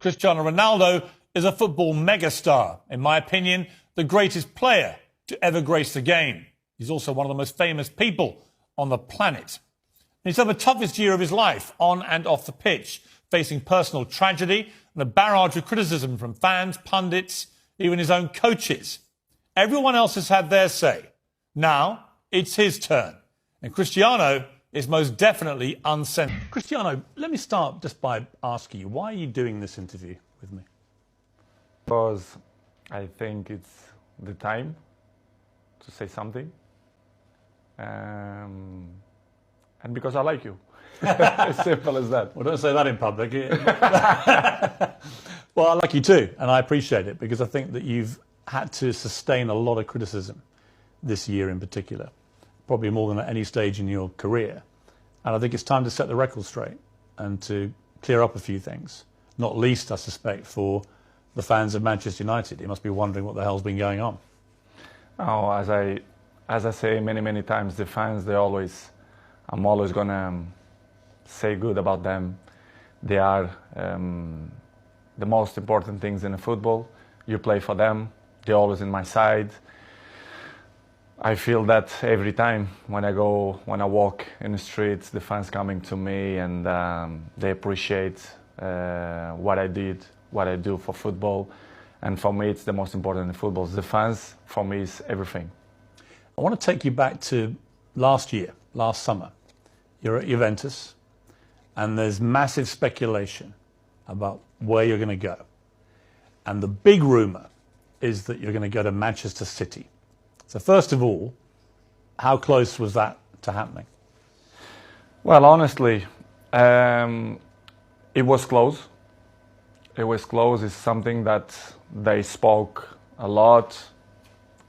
Cristiano Ronaldo is a football megastar. In my opinion, the greatest player to ever grace the game. He's also one of the most famous people on the planet. He's had the toughest year of his life, on and off the pitch, facing personal tragedy and a barrage of criticism from fans, pundits, even his own coaches. Everyone else has had their say. Now it's his turn. And Cristiano is most definitely uncensored. Cristiano, let me start just by asking you, why are you doing this interview with me? Because I think it's the time to say something. And because I like you. As simple as that. Well, don't say that in public. Well, I like you too, and I appreciate it, because I think that you've had to sustain a lot of criticism this year in particular, probably more than at any stage in your career. And I think it's time to set the record straight and to clear up a few things, not least, I suspect, for the fans of Manchester United. You must be wondering what the hell's been going on. Oh, as I say many times, the fans, I'm always gonna say good about them. They are the most important things in the football. You play for them. They're always in my side. I feel that every time when I walk in the streets, the fans coming to me and they appreciate what I do for football. And for me, it's the most important in football. The fans, for me, is everything. I want to take you back to last summer. You're at Juventus, and there's massive speculation about where you're going to go. And the big rumour is that you're going to go to Manchester City. So first of all, how close was that to happening? Well, honestly, it was close. It was close. It's something that they spoke a lot,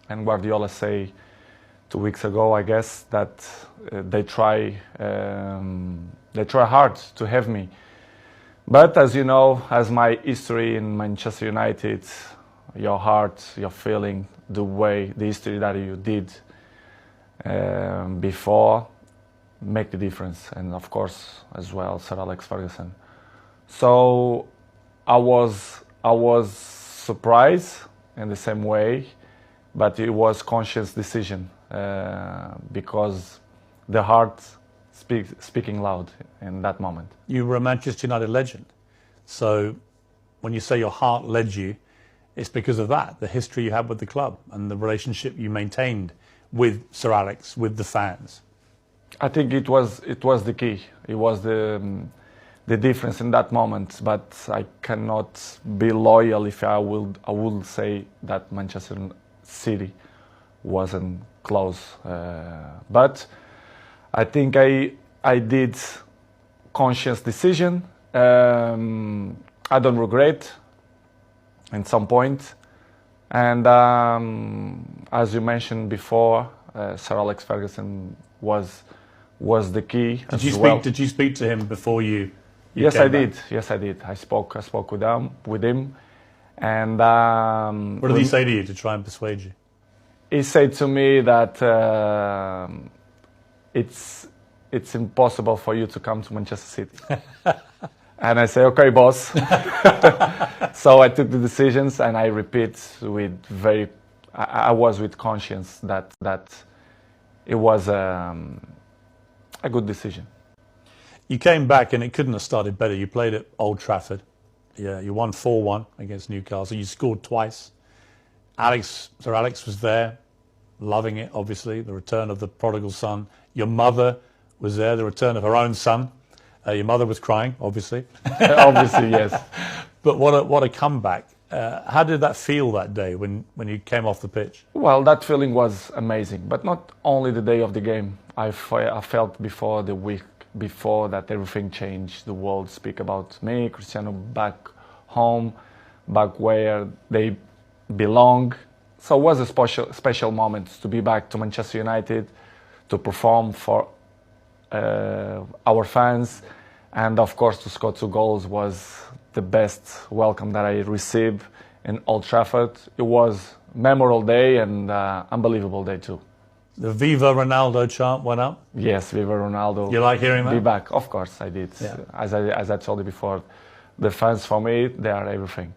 and Guardiola say 2 weeks ago, I guess, that they try hard to have me. But as you know, as my history in Manchester United, your heart, your feeling, the history that you did before make the difference. And of course, as well, Sir Alex Ferguson. So I was surprised in the same way, but it was conscious decision because the heart speaking loud in that moment. You were a Manchester United legend. So when you say your heart led you, it's because of that, the history you had with the club and the relationship you maintained with Sir Alex, with the fans. I think it was the key. It was the difference in that moment. But I cannot be loyal if I will say that Manchester City wasn't close. But I think I did conscious decision. I don't regret at some point. And as you mentioned before, Sir Alex Ferguson was the key. Did you speak to him before you Yes, came I back? did. Yes, I did. I spoke with him, and What did he say to you to try and persuade you? he said to me that it's impossible for you to come to Manchester City. And I say, okay, boss. So I took the decisions, and I repeat I was with conscience that it was a good decision. You came back and it couldn't have started better. You played at Old Trafford. Yeah, you won 4-1 against Newcastle. You scored twice. Sir Alex was there, loving it, obviously, the return of the prodigal son. Your mother was there, the return of her own son. Your mother was crying, obviously. Obviously, yes. But what a comeback. How did that feel that day when you came off the pitch? Well, that feeling was amazing, but not only the day of the game. I felt before the week before that everything changed. The world speak about me, Cristiano, back home, back where they belong. So it was a special moment to be back to Manchester United, to perform for our fans, and of course to score 2 goals was the best welcome that I received in Old Trafford. It was a memorable day and unbelievable day too. The Viva Ronaldo chant went up? Yes, Viva Ronaldo. You like hearing that? Be back, of course I did. Yeah. As I told you before, the fans for me, they are everything.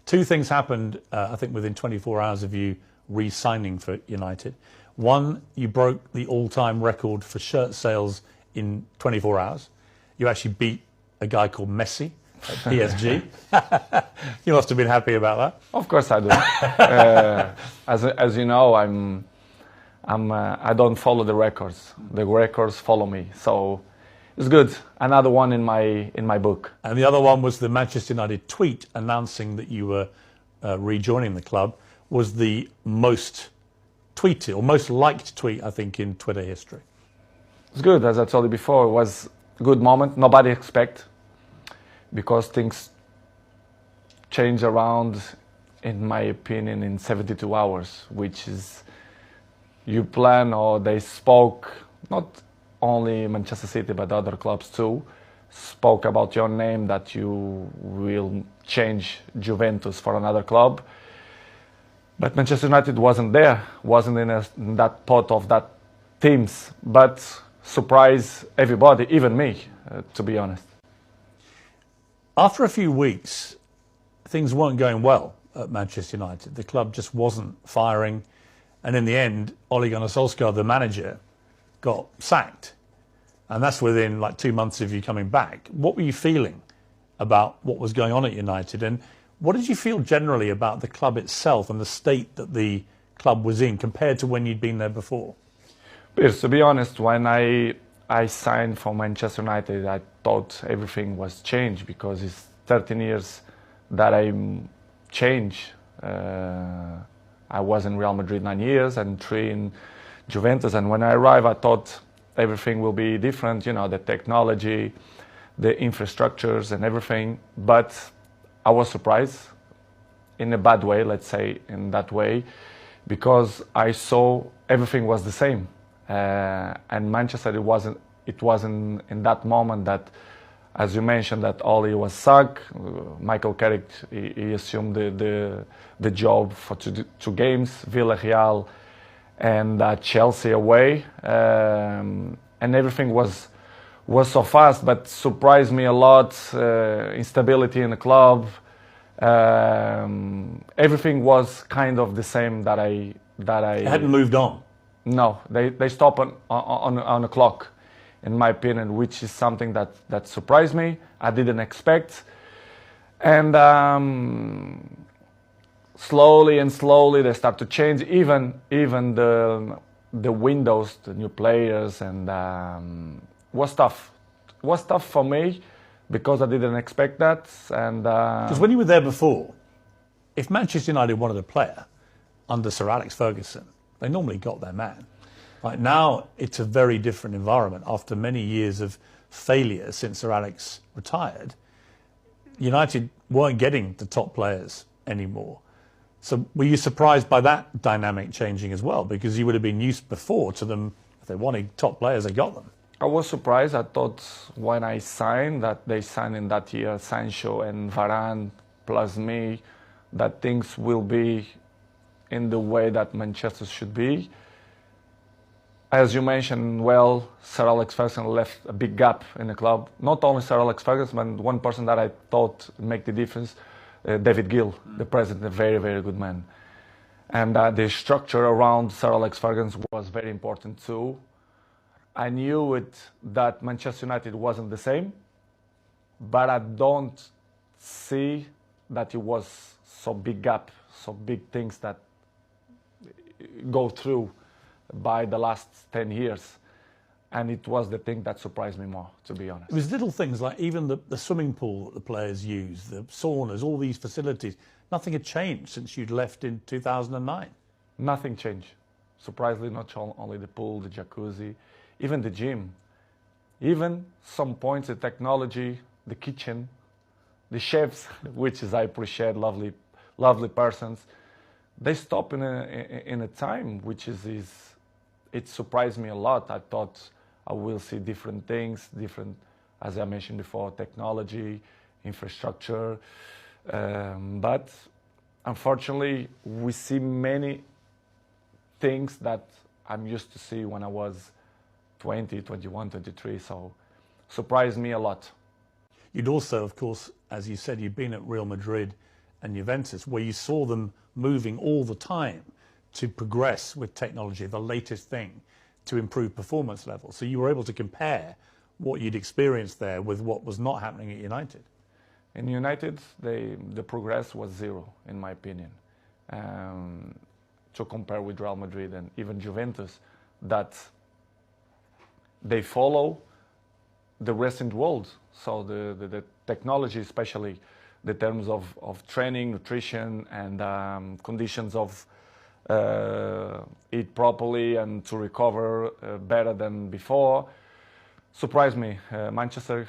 Two things happened, I think, within 24 hours of you re-signing for United. One, you broke the all-time record for shirt sales in 24 hours. You actually beat a guy called Messi at PSG. You must have been happy about that. Of course I do. As you know, I don't follow the records. The records follow me. So it's good. Another one in my book. And the other one was the Manchester United tweet announcing that you were rejoining the club was the most tweeted or most liked tweet, I think, in Twitter history. It's good. As I told you before, it was a good moment. Nobody expect, because things change around, in my opinion, in 72 hours, which is you plan, or they spoke, not only Manchester City but other clubs too, spoke about your name, that you will change Juventus for another club. But Manchester United wasn't there, wasn't in that pot of that teams, but surprised everybody, even me, to be honest. After a few weeks, things weren't going well at Manchester United. The club just wasn't firing. And in the end, Ole Gunnar Solskjaer, the manager, got sacked. And that's within like 2 months of you coming back. What were you feeling about what was going on at United? And what did you feel generally about the club itself and the state that the club was in compared to when you'd been there before? Piers, to be honest, when I signed for Manchester United, I thought everything was changed, because it's 13 years that I changed. I was in Real Madrid 9 years and 3 in Juventus. And when I arrived, I thought everything will be different, you know, the technology, the infrastructures and everything. But I was surprised in a bad way, let's say in that way, because I saw everything was the same. And Manchester, it wasn't in that moment that, as you mentioned, that Ole was sacked. Michael Carrick, he assumed the job for two games, Villarreal and Chelsea away, and everything was so fast, but surprised me a lot. Instability in the club, everything was kind of the same that I It hadn't moved on. No, they stopped on the clock, in my opinion, which is something that surprised me. I didn't expect. And slowly they start to change. Even the windows, the new players, and was tough. It was tough for me because I didn't expect that. And because when you were there before, if Manchester United wanted a player under Sir Alex Ferguson, they normally got their man. Right now, it's a very different environment. After many years of failure since Sir Alex retired, United weren't getting the top players anymore. So were you surprised by that dynamic changing as well? Because you would have been used before to them, if they wanted top players, they got them. I was surprised. I thought when I signed, that they signed in that year Sancho and Varane plus me, that things will be in the way that Manchester should be. As you mentioned, well, Sir Alex Ferguson left a big gap in the club. Not only Sir Alex Ferguson, but one person that I thought make the difference, David Gill, the president, a very, very good man. And the structure around Sir Alex Ferguson was very important too. I knew that Manchester United wasn't the same, but I don't see that it was so big gap, so big things that go through by the last 10 years. And it was the thing that surprised me more, to be honest. It was little things like even the swimming pool that the players use, the saunas, all these facilities. Nothing had changed since you'd left in 2009. Nothing changed. Surprisingly, not only the pool, the jacuzzi, even the gym. Even some points, the technology, the kitchen, the chefs, which is I appreciate, lovely persons. They stop in a time which is it surprised me a lot. I thought I will see different things, different, as I mentioned before, technology, infrastructure. But unfortunately, we see many things that I'm used to see when I was 20, 21, 23. So surprised me a lot. You'd also, of course, as you said, you've been at Real Madrid and Juventus, where you saw them moving all the time to progress with technology, the latest thing, to improve performance levels. So you were able to compare what you'd experienced there with what was not happening at United. In United, the progress was zero, in my opinion. To compare with Real Madrid and even Juventus, that they follow the recent world. So the technology, especially the terms of training, nutrition, and conditions of eat properly and to recover better than before, surprised me. Manchester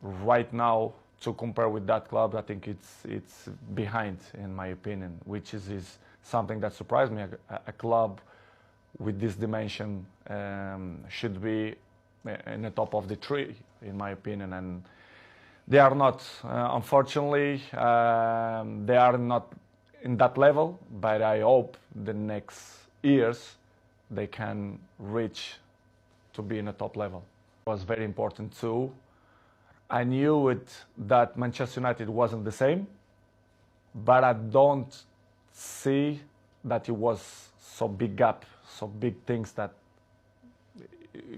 right now, to compare with that club, I think it's behind, in my opinion, which is something that surprised me. A club with this dimension should be in the top of the tree, in my opinion, and they are not. Unfortunately, they are not in that level, but I hope the next years they can reach to be in a top level. It was very important too. I knew it that Manchester United wasn't the same, but I don't see that it was so big gap, so big things that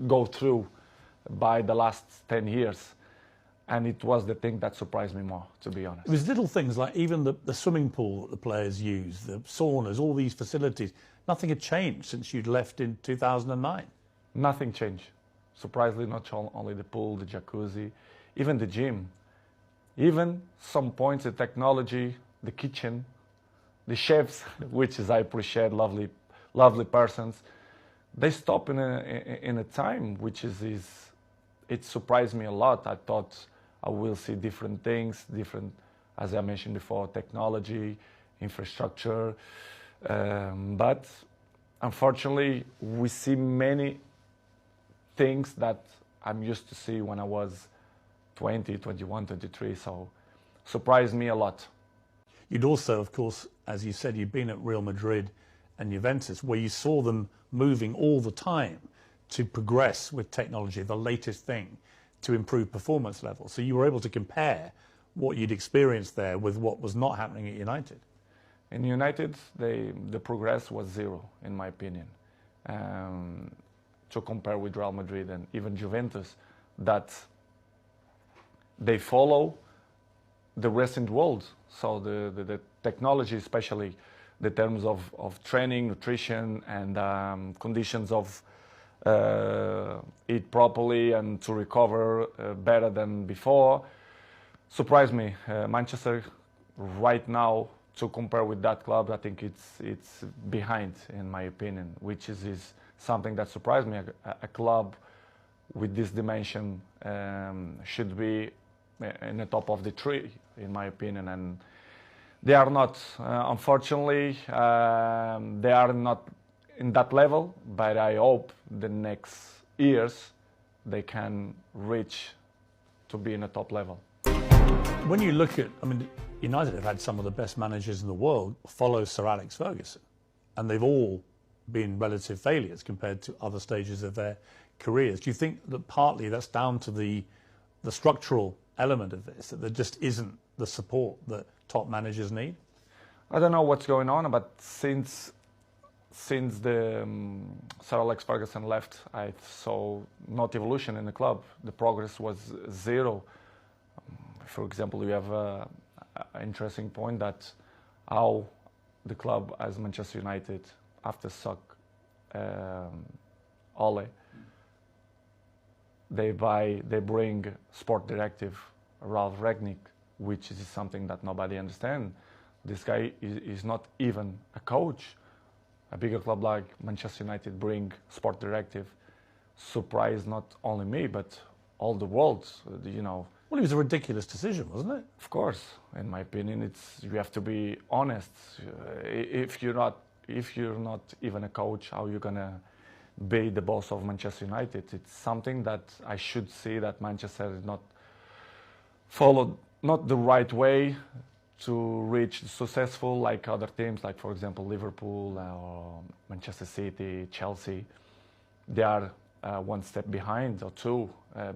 go through by the last 10 years. And it was the thing that surprised me more, to be honest. It was little things like even the swimming pool that the players use, the saunas, all these facilities. Nothing had changed since you'd left in 2009. Nothing changed. Surprisingly, not only the pool, the jacuzzi, even the gym. Even some points, the technology, the kitchen, the chefs, which is I appreciate, lovely persons. They stop in a time which is it surprised me a lot. I thought I will see different things, as I mentioned before, technology, infrastructure, but unfortunately we see many things that I'm used to see when I was 20, 21, 23, so surprised me a lot. You'd also, of course, as you said, you've been at Real Madrid and Juventus, where you saw them moving all the time to progress with technology, the latest thing, to improve performance levels. So you were able to compare what you'd experienced there with what was not happening at United. In United, the progress was zero, in my opinion. To compare with Real Madrid and even Juventus, that they follow the recent world. So the technology, especially the terms of training, nutrition, and conditions of eat properly and to recover better than before, surprised me. Manchester right now, to compare with that club, I think it's behind, in my opinion, which is something that surprised me. A club with this dimension should be in the top of the tree, in my opinion, and they are not. Unfortunately, they are not in that level, but I hope the next years they can reach to be in a top level. When you look at, United have had some of the best managers in the world follow Sir Alex Ferguson, and they've all been relative failures compared to other stages of their careers. Do you think that partly that's down to the structural element of this, that there just isn't the support that top managers need? I don't know what's going on, but since the Sir Alex Ferguson left, I saw not evolution in the club. The progress was zero. For example, you have an interesting point that how the club as Manchester United, after suck Ole, they bring sport directive Ralph Rangnick, which is something that nobody understands. This guy is not even a coach. A bigger club like Manchester United bring sport directive, surprised not only me but all the world. Well, it was a ridiculous decision, wasn't it? Of course, in my opinion, you have to be honest. If you're not even a coach, how are you gonna be the boss of Manchester United? It's something that I should see that Manchester is not followed not the right way to reach successful like other teams, like for example Liverpool or Manchester City, Chelsea. They are one step behind or two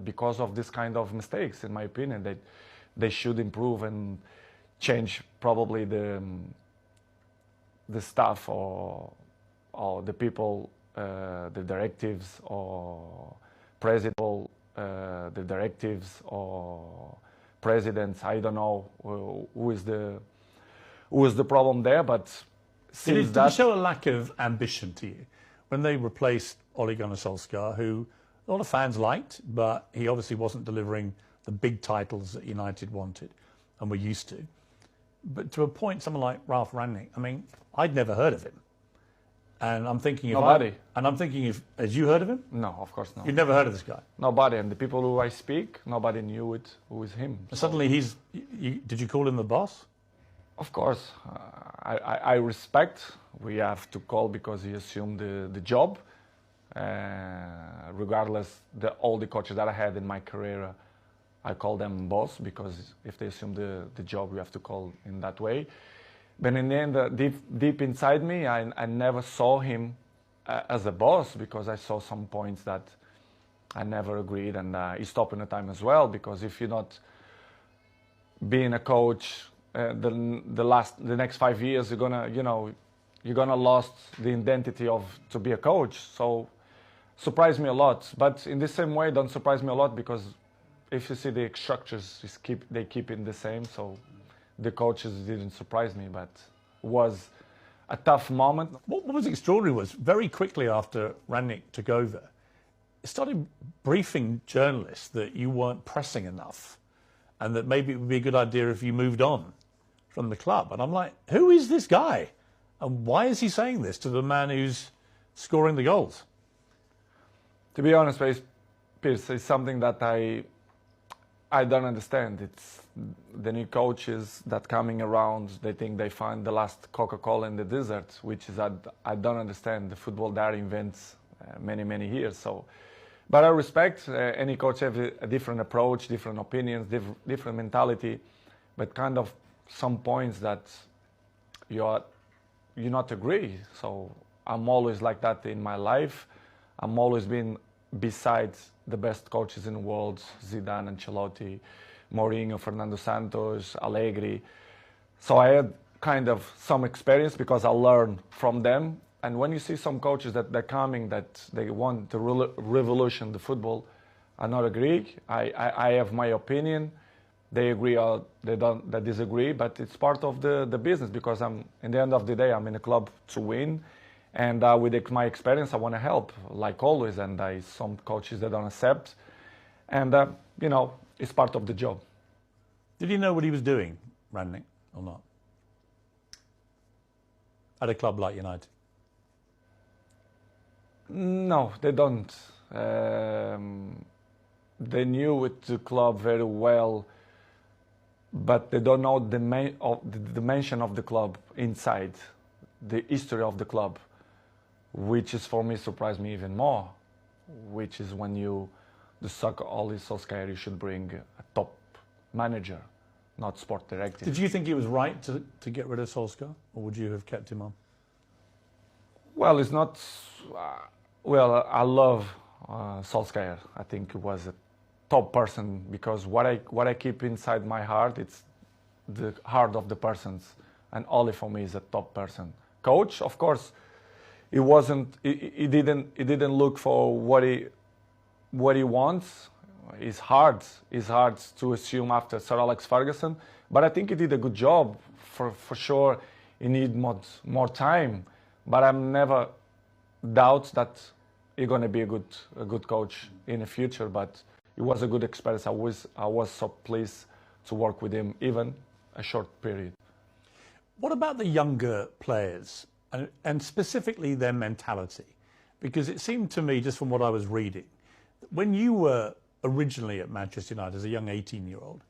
because of this kind of mistakes, in my opinion. That they should improve and change probably the staff or the people, the directives or president, the directives or presidents. I don't know who is the problem there, but since did it show a lack of ambition to you when they replaced Ole Gunnar Solskjaer, who a lot of fans liked, but he obviously wasn't delivering the big titles that United wanted and were used to. But to a point, someone like Ralf Rangnick, I mean, I'd never heard of him. And I'm thinking if had you heard of him? No, of course not. You'd never heard of this guy? Nobody. And the people who I speak, nobody knew it, who is him. So suddenly did you call him the boss? Of course. I respect. We have to call because he assumed the job. Regardless, all the coaches that I had in my career, I call them boss because if they assume the job, you have to call in that way. But in the end, deep inside me, I never saw him as a boss because I saw some points that I never agreed, and he stopped in the time as well. Because if you're not being a coach, the next 5 years, you're gonna lost the identity of to be a coach. So surprised me a lot. But in the same way, don't surprise me a lot because if you see the structures, they keep it the same. So the coaches didn't surprise me, but it was a tough moment. What was extraordinary was very quickly after Rangnick took over, he started briefing journalists that you weren't pressing enough and that maybe it would be a good idea if you moved on from the club. And I'm like, who is this guy? And why is he saying this to the man who's scoring the goals? To be honest, Piers, it's something that I don't understand. It's the new coaches that coming around, they think they find the last Coca-Cola in the desert, which is I don't understand. The football that invents many years. So, but I respect any coach have a different approach, different opinions, different mentality, but kind of some points that you not agree. So I'm always like that in my life. I'm always been besides the best coaches in the world, Zidane, Ancelotti, Mourinho, Fernando Santos, Allegri. So I had kind of some experience because I learned from them. And when you see some coaches that they're coming, that they want to revolution the football, I not agree. I have my opinion. They agree or they disagree, but it's part of the business because in the end of the day, I'm in a club to win. And with my experience, I want to help, like always. And some coaches that don't accept. And, it's part of the job. Did he know what he was doing, Rangnick, or not? At a club like United? No, they don't. They knew the club very well, but they don't know the dimension of the club inside, the history of the club, which is for me surprised me even more, which is when the soccer Ole Solskjaer, you should bring a top manager, not sport director. Did you think it was right to get rid of Solskjaer, or would you have kept him on? Well, it's not. I love Solskjaer. I think he was a top person because what I keep inside my heart, it's the heart of the persons, and Ole for me is a top person. Coach, of course, he wasn't. He didn't look for what he wants. It's hard to assume after Sir Alex Ferguson, but I think he did a good job. For sure, he need more time, but I'm never doubt that he's going to be a good coach in the future. But it was a good experience. I was so pleased to work with him, even a short period. What about the younger players, and specifically their mentality? Because it seemed to me, just from what I was reading, when you were originally at Manchester United as a young 18-year-old,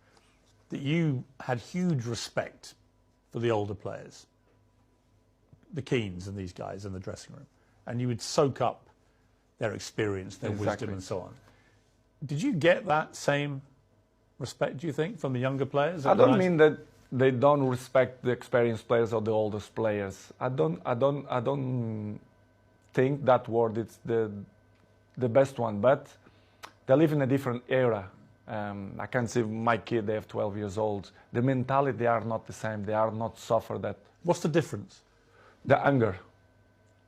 that you had huge respect for the older players, the Keanes and these guys in the dressing room, and you would soak up their experience, their wisdom and so on. Did you get that same respect, do you think, from the younger players? I don't mean that they don't respect the experienced players or the oldest players. I don't think that word is the best one, but they live in a different era. I can see my kid, they have 12 years old. The mentality, they are not the same. They are not suffer that. What's the difference? The anger.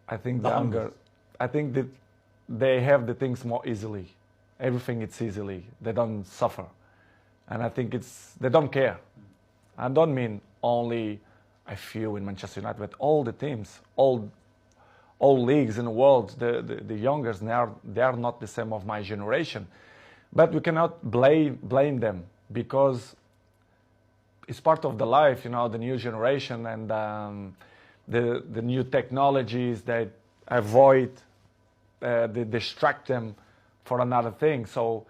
I think the anger. I think that they have the things more easily. Everything it's easily. They don't suffer. And I think they don't care. I don't mean only a few in Manchester United, but all the teams, all leagues in the world, the youngers, they are not the same of my generation. But we cannot blame them because it's part of the life, the new generation and the new technologies that avoid, they distract them for another thing. So,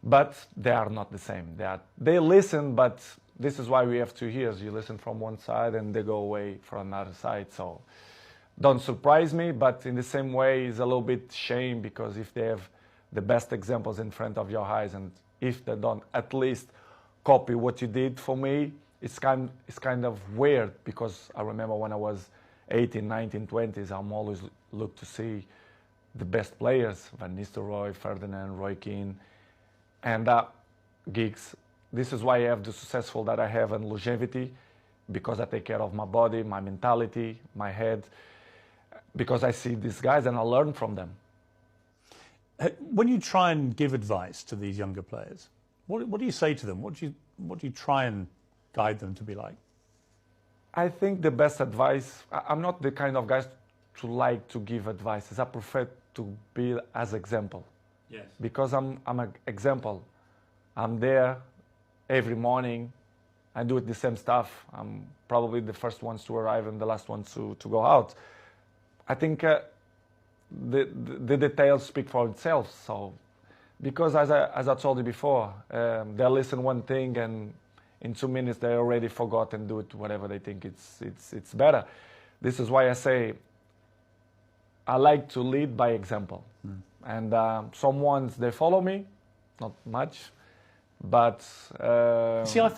but they are not the same. They listen, but this is why we have 2 years. You listen from one side and they go away from another side. So don't surprise me, but in the same way, it's a little bit shame because if they have the best examples in front of your eyes and if they don't at least copy what you did for me, it's kind of weird because I remember when I was 18, 19, 20s, I'm always look to see the best players, Van Nistelrooy, Ferdinand, Roy Keane, and Giggs. This is why I have the successful that I have and longevity, because I take care of my body, my mentality, my head, because I see these guys and I learn from them. When you try and give advice to these younger players, what do you say to them? What do you try and guide them to be like? I think the best advice, I'm not the kind of guy to like to give advices. I prefer to be as example. Yes. Because I'm an example. I'm there every morning. I do it the same stuff. I'm probably the first ones to arrive and the last ones to go out. I think the details speak for itself. So, because as I told you before, they listen one thing and in 2 minutes they already forgot and do it whatever they think it's better. This is why I say I like to lead by example. And some ones they follow me, not much, but see, I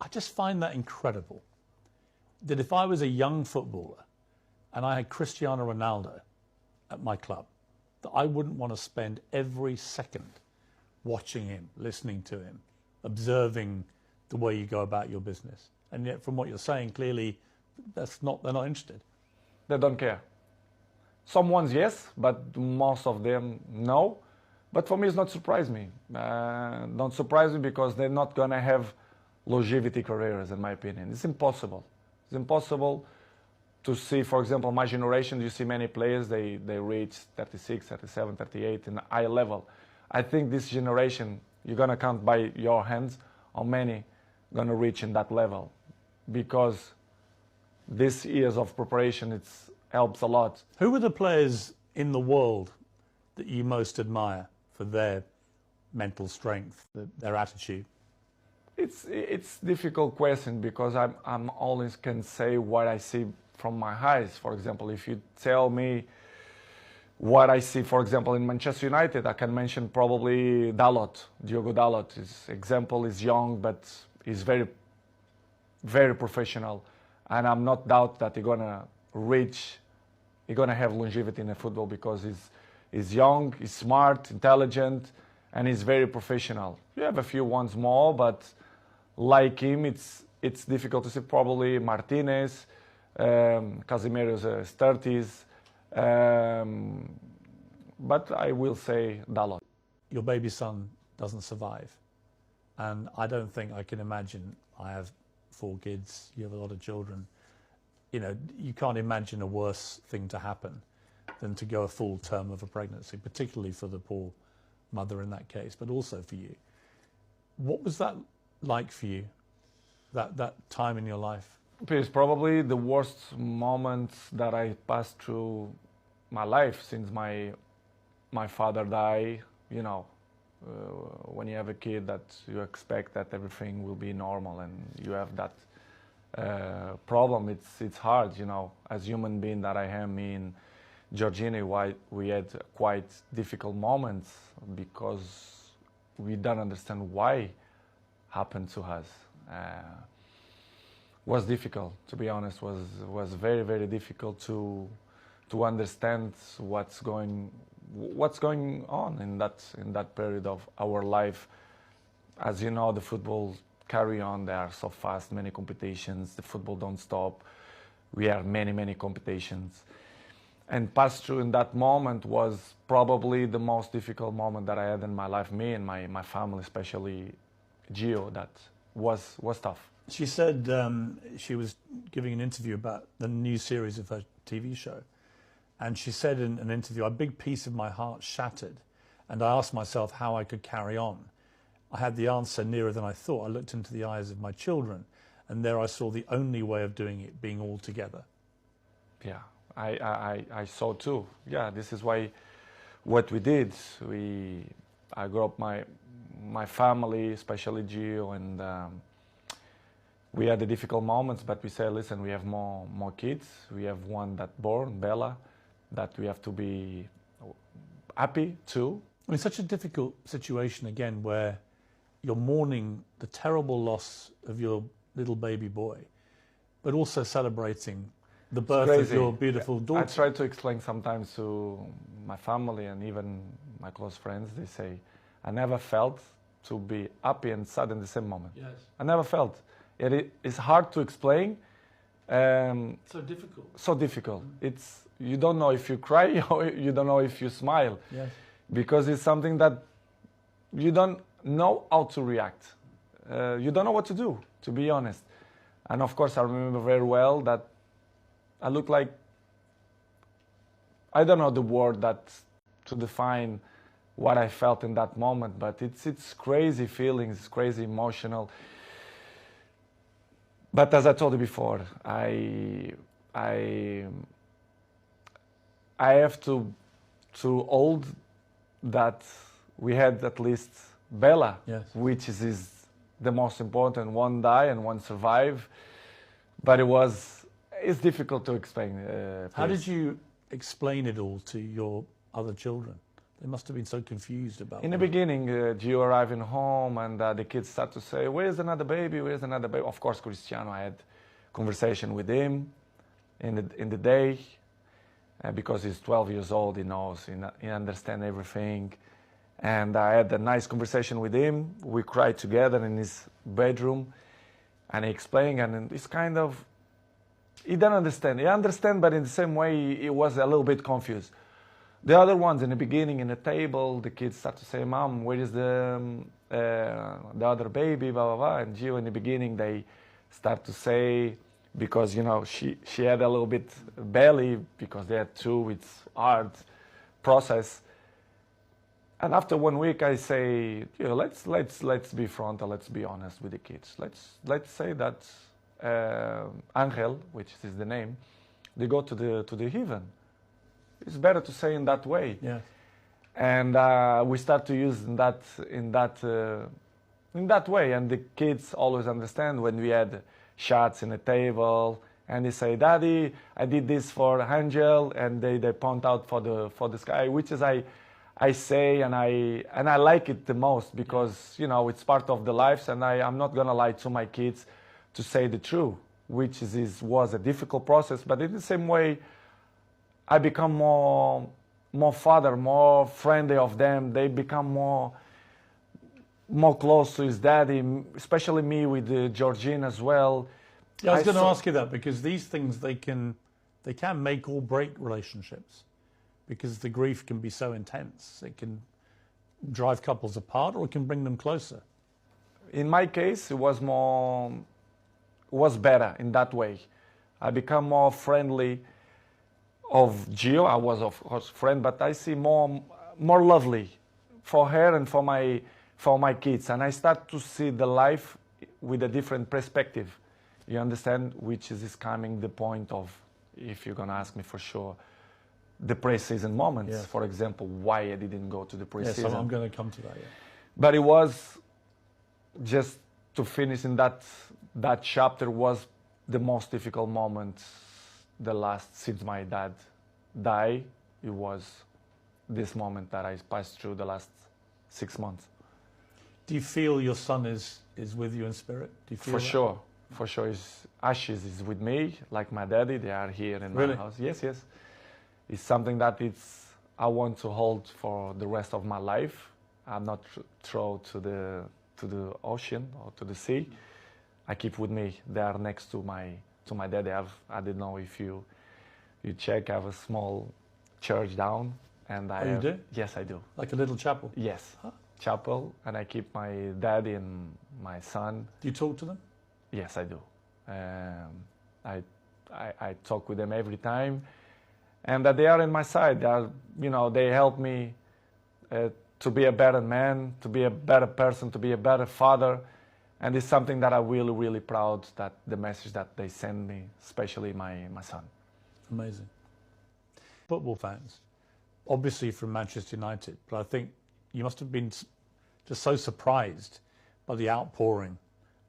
just find that incredible. That if I was a young footballer and I had Cristiano Ronaldo at my club, that I wouldn't want to spend every second watching him, listening to him, observing the way you go about your business. And yet, from what you're saying, clearly, they're not interested. They don't care. Some ones, yes, but most of them, no. But for me, it's not surprise me. Don't surprise me because they're not going to have longevity careers, in my opinion. It's impossible. It's impossible to see, for example, my generation, you see many players, they reach 36, 37, 38 in a high level. I think this generation, you're going to count by your hands how many going to reach in that level, because these years of preparation, it helps a lot. Who are the players in the world that you most admire for their mental strength, their attitude? It's a difficult question because I'm always can say what I see from my eyes. For example, if you tell me what I see, for example, in Manchester United, I can mention probably Dalot, Diogo Dalot. His example is young, but he's very, very professional. And I'm not doubt that he's gonna have longevity in the football because he's young, he's smart, intelligent, and he's very professional. You have a few ones more, but like him, it's difficult to see. Probably Martinez, Casemiro's 30s, but I will say Dalot. Your baby son doesn't survive, and I don't think I can imagine. I have 4 kids, you have a lot of children. You can't imagine a worse thing to happen than to go a full term of a pregnancy, particularly for the poor mother in that case, but also for you. What was that like for you, that time in your life? It's probably the worst moment that I passed through my life since my father died. When you have a kid, that you expect that everything will be normal, and you have that problem. It's hard, as human being that I am. Me and Georgina, we had quite difficult moments because we don't understand why happened to us. Was difficult, to be honest. Was very, very difficult to understand what's going on in that period of our life. as you know, the football carry on. They are so fast, many competitions. The football don't stop. We have many competitions. And pass through in that moment was probably the most difficult moment that I had in my life. Me and my family, especially Gio, that was tough. She said she was giving an interview about the new series of her TV show. And she said in an interview, a big piece of my heart shattered. And I asked myself how I could carry on. I had the answer nearer than I thought. I looked into the eyes of my children, and there I saw the only way of doing it being all together. Yeah, I saw too. Yeah, this is why what we did. I grew up my family, especially Gio, and we had the difficult moments. But we said, listen, we have more kids. We have one that born, Bella, that we have to be happy too. I mean, such a difficult situation again, where you're mourning the terrible loss of your little baby boy, but also celebrating the birth of your beautiful daughter. I try to explain sometimes to my family and even my close friends. They say, I never felt to be happy and sad in the same moment. Yes. I never felt. It's hard to explain. So difficult. So difficult. You don't know if you cry or you don't know if you smile. Yes. Because it's something that you don't know how to react. You don't know what to do, to be honest. And of course, I remember very well that I look like, I don't know the word that to define what I felt in that moment, but it's crazy feelings, it's crazy emotional. But as I told you before, I have to hold that we had at least Bella, yes, which is the most important. One die and one survive, but it's difficult to explain. How did you explain it all to your other children? They must have been so confused about it. In the beginning, Gio arriving home and the kids start to say, where's another baby, where's another baby? Of course, Cristiano, I had conversation with him in the day, because he's 12 years old, he knows, he understands everything. And I had a nice conversation with him. We cried together in his bedroom, and he explained, and it's kind of, he didn't understand. He understand, but in the same way, he was a little bit confused. The other ones in the beginning, in the table, the kids start to say, Mom, where is the other baby, blah, blah, blah. And Gio, in the beginning, they start to say, because, you know, she had a little bit belly, because they had two, it's hard process. And after 1 week, I say, you know, let's be frontal, let's be honest with the kids. Let's say that Angel, which is the name, they go to the heaven. It's better to say in that way. Yes. And we start to use in that way. And the kids always understand when we had shots in the table, and they say, Daddy, I did this for Angel, and they point out for the sky, which is I say, and I like it the most, because you know it's part of the lives, and I'm not gonna lie to my kids to say the truth, which was a difficult process, but in the same way, I become more father, more friendly of them. They become more close to his daddy, especially me with Georgine as well. Yeah, I was going to ask you that, because these things, they can make or break relationships, because the grief can be so intense. It can drive couples apart, or it can bring them closer. In my case, it was better in that way. I become more friendly of Gio. I was of course friend, but I see more lovely for her and for my kids, and I start to see the life with a different perspective. You understand, which is coming the point of, if you're gonna ask me for sure, the pre-season moments. Yes. For example, why I didn't go to the pre-season. Yes, I'm going to come to that. Yeah. But it was just to finish in that chapter was the most difficult moment. The last since my dad died, it was this moment that I passed through the last 6 months. Do you feel your son is with you in spirit? Do you feel that? Sure. For sure, his ashes is with me, like my daddy. They are here in my house. Yes. It's something that I want to hold for the rest of my life. I'm not thrown to to the ocean or to the sea, I keep with me. They are next to my dad. I don't know if you check. I have a small church down, and I Oh, you have, do? yes, I do. Like a little chapel? Yes, Huh? chapel, and I keep my dad and my son. Do you talk to them? Yes, I do. I talk with them every time, and that they are in my side. They are, they help me to be a better man, to be a better person, to be a better father, and it's something that I'm really, really proud that the message that they send me, especially my son. Amazing. Football fans, obviously from Manchester United, but I think you must have been just so surprised by the outpouring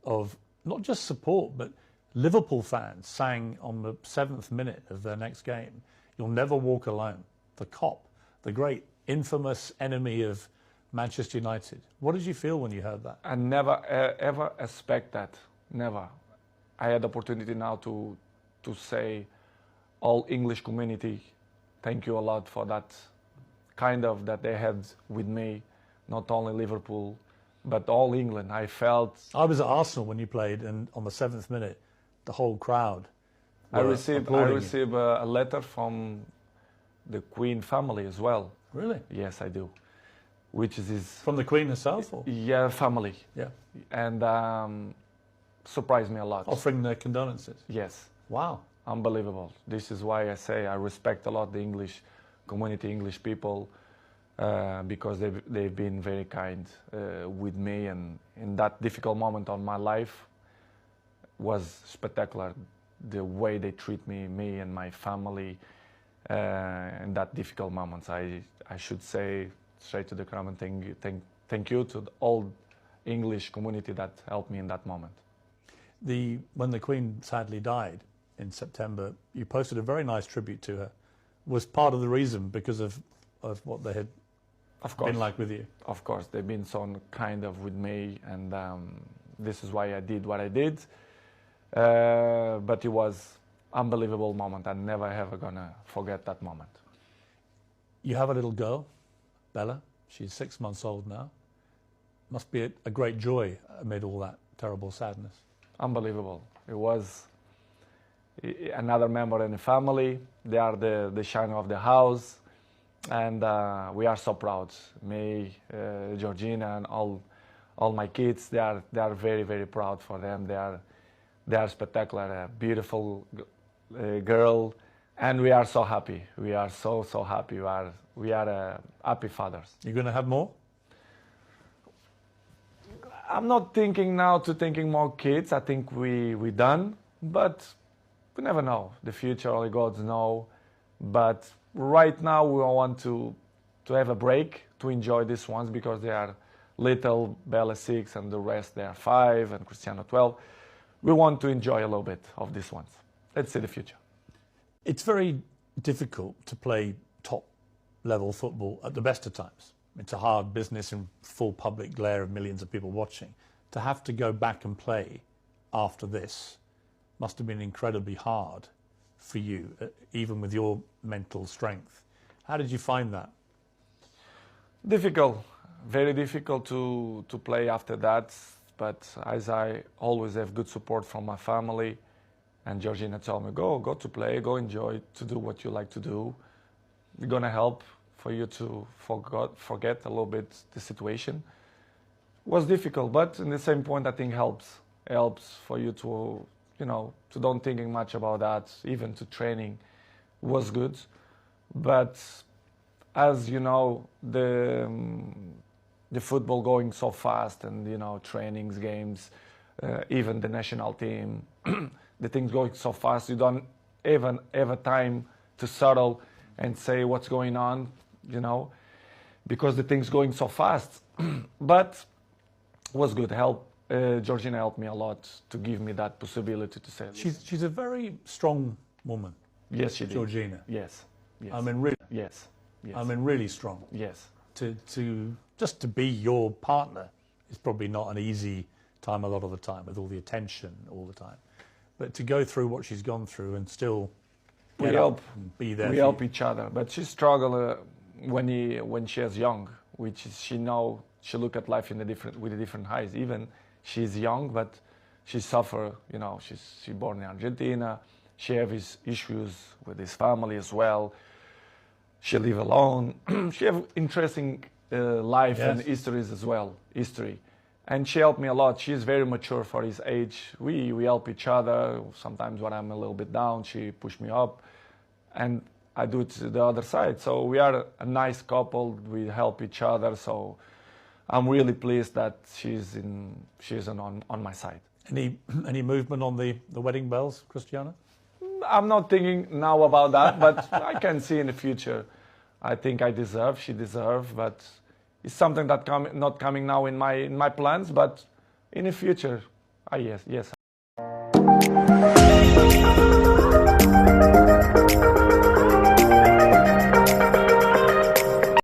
of not just support, but Liverpool fans sang on the 7th minute of their next game, "You'll never walk alone." The Kop, the great infamous enemy of Manchester United. What did you feel when you heard that? I never ever expect that. Never. I had the opportunity now to say, all English community, thank you a lot for that kind of that they had with me, not only Liverpool, but all England. I felt. I was at Arsenal when you played, and on the 7th minute, the whole crowd. I received you. a letter from the Queen family as well. Really? Yes, I do. Which is From the Queen herself? Or? yeah, family. Yeah. And surprised me a lot. Offering their condolences. Yes. Wow. Unbelievable. This is why I say I respect a lot the English community, English people, because they've been very kind with me, and in that difficult moment of my life was spectacular. The way they treat me and my family in that difficult moments. I should say straight to the crowd and thank you to the all English community that helped me in that moment. When the Queen sadly died in September, you posted a very nice tribute to her. Was part of the reason because of what they had been like with you? Of course, they've been so kind of with me, and this is why I did what I did. But it was unbelievable moment. I'm never ever gonna forget that moment. You have a little girl, Bella. She's 6 months old now. Must be a great joy amid all that terrible sadness. Unbelievable. It was another member in the family. They are the shine of the house, and we are so proud. Me, Georgina, and all my kids. They are very, very proud for them. They are spectacular. A beautiful girl, and we are so happy. We are so happy. We are happy fathers. You're going to have more? I'm not thinking now to thinking more kids. I think we done, but we never know. The future only God knows. But right now we want to have a break, to enjoy these ones, because they are little. Bella 6 and the rest they are 5, and Cristiano 12. We want to enjoy a little bit of these ones. Let's see the future. It's very difficult to play top level football at the best of times. It's a hard business in full public glare of millions of people watching. To have to go back and play after this must have been incredibly hard for you, even with your mental strength. How did you find that? Difficult, very difficult to play after that. But as I always have good support from my family, and Georgina told me, go to play, go enjoy, to do what you like to do. We're gonna help for you to forget a little bit the situation. It was difficult, but in the same point, I think helps for you to, to don't thinking much about that. Even to training was good, but as you know, the football going so fast, and trainings, games, even the national team, the things going so fast, you don't even have a time to settle and say what's going on, because the things going so fast. But it was good. Georgina helped me a lot to give me that possibility to say. She's a very strong woman. Yes, she did. Georgina. Yes. I mean, really. Yes. I mean, really strong. Yes. Just to be your partner is probably not an easy time a lot of the time, with all the attention all the time. But to go through what she's gone through and still get up and be there. We help each other. But she struggled when she was young, which is she know she look at life in with a different eyes. Even she's young, but she suffer. You know, she born in Argentina. She have his issues with his family as well. She live alone. She have interesting life and histories as well. And she helped me a lot. She's very mature for his age. We help each other. Sometimes when I'm a little bit down, she push me up, and I do it to the other side. So we are a nice couple. We help each other. So I'm really pleased that she's on my side. Any movement on the wedding bells, Cristiano? I'm not thinking now about that, but I can see in the future. I think she deserves, but it's something that not coming now in my plans, but in the future, yes.